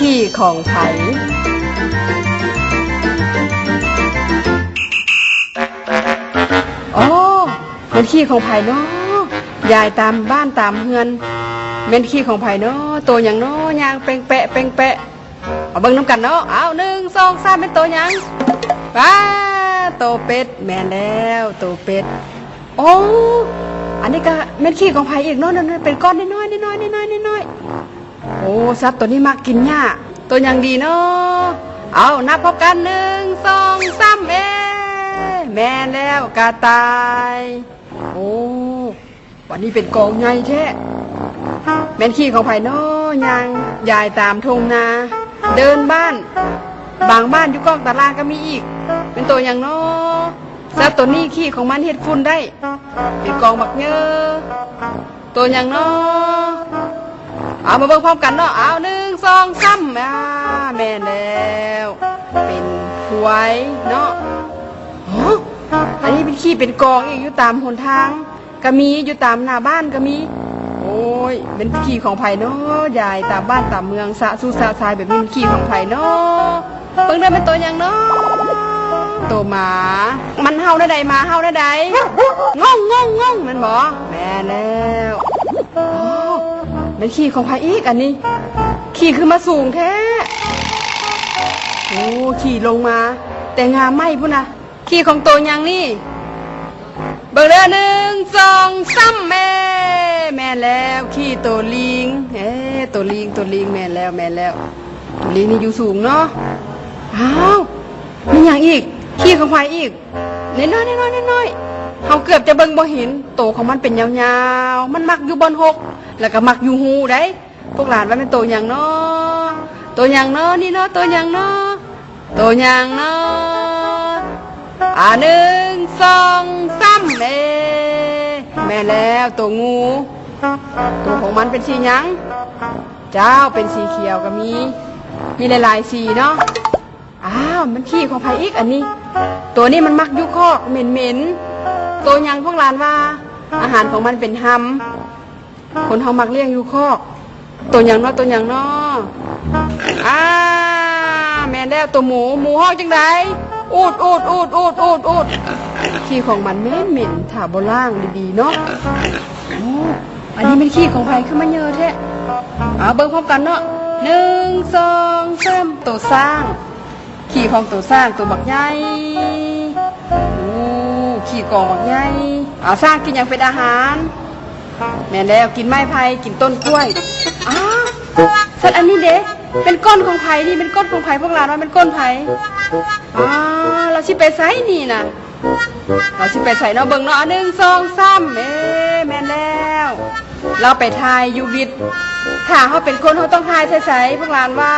ขี้ของไผอ๋อเป็นขี้ของไผเนาะยายตามบ้านตามเฮือนเป็นขี้ของไผเนาะตัวอย่างเนาะยางเป่งแปะเป่งแปะเอาเบิ่งน้ำกันเนาะเอา1 2 3เป็นตัวอย่างป้าโตเป็ดแม่นแล้วโตเป็ดโอ้อันนี้ก็เม็ดขี้ของไผอีกเนาะนั่นเป็นก้อนน้อยๆน้อยๆน้อยๆโอ้สัตว์ตัวนี้มักกินหญ้าตัวอย่างดีเนาะเอานับพบกัน1 2 3แม่นแล้วกระต่ายโอ้วันนี้เป็นกองใหญ่แท้แม่นขี้ของไผเนาะยายตามทุ่งนาเดินบ้านบางบ้านอยู่กองตารางก็มีอีกเป็นตัวอย่างเนาะสัตว์ตัวนี้ขี้ของมันเฮ็ดฝุ่นได้เป็นกองบักเยอะตัวอย่างเนาะเอามาเบิ่งพร้อมกันเนาะเอา1 2 3แม่นแล้วเป็นหวยเนาะอันนี้เป็นขี้เป็นกองอีกอยู่ตามหนทางก็มีอยู่ตามหน้าบ้านก็มีโอ้ยเป็นขี้ของไผเนาะยายตามบ้านตามเมืองสะสู่สะทรายแบบนี้ขี้ของไผเนาะเบิ่งได้เป็นตัวอย่างเนาะตัวหมามันเห่าได้ใดหมาเห่าได้ใดง่องมันบ่แม่แล้วโอ้เป็นขี้ของไผอีกอันนี้ขี้คือมาสูงแท้โอ้ขี้ลงมาแต่งามไหมพุ่นน่ะขี้ของตัวอย่างนี่เบิ่งเด้อ1 2 3แม่แล้วขี้ตัวลิงตัวลิงแม่แล้วตัวลิงนี่อยู่สูงเนาะอ้าวมีอย่างอีกขี้ของไผอีกน้อยเฮาเกือบจะเบิ่งบ่เห็นโตของมันเป็นยาวๆมันมักอยู่บนหกแล้วก็มักอยู่หูได้พวกหลานว่าเป็นตัวอย่างเนาะตัวอย่างเนาะนี่เนาะตัวอย่างเนาะ1 2 3แม่แล้วตัวงูตัวของมันเป็นสีหยังเจ้าเป็นสีเขียวก็มีหลายๆสีเนาะอ้าวมันขี้ของไผอีกอันนี้ตัวนี้มันมักอยู่คอกเหม็นตัวหยังพวกหลานว่าอาหารของมันเป็นหำคนเฮามักเลี้ยงอยู่คอกตัวหยังเนาะแม่แล้วตัวหมูฮอกจังไดอูดขี้ของมันเหม็นถ้าบ่ล้างดีๆเนาะโอ้อันนี้เป็นขี้ของไผคือมันเยอะแท้เบิ่งพร้อมกันเนาะ1 2 3ตัวสร้างขี้ของตัวสร้างตัวบักใหญ่ขี้กองบักใหญ่สร้างกินอย่างเป็นอาหารแม่แล้วกินไม้ไผ่กินต้นกล้วยสัตว์อันนี้เด้เป็นก้อนของไผ่นี่เป็นก้อนของไผ่พวกเราเป็นก้อนไผ่เราชิไปใส่นี่นะเราชิไปใส่เนาะเบิ่งเนาะ1 2 3แม่แล้วเราไปทายยูวิทถ้าเขาเป็นคนเขาต้องทายใส่พวกหลานว่า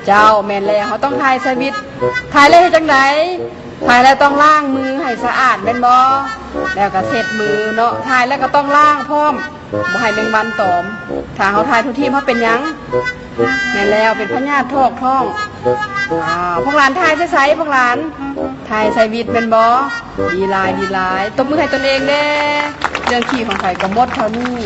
เจ้าแม่แล้วเขาต้องทายใส่วิททายเลยจังไหนทายแล้วต้องล้างมือให้สะอาดแม่นบ่แล้วก็เช็ดมือเนาะทายแล้วก็ต้องล้างพร้อมบ่ให้แมงวันตอมถ้าเขาทายทุกทีเขาเป็นหยังแม่แล้วเป็นพญาติท้องพวกหลานทายใส่พวกหลานทายใส่วิทเป็นบ่ดีหลายตบมือให้ตนเองเด้เรื่องขี้ของไผก็หมดเท่านี้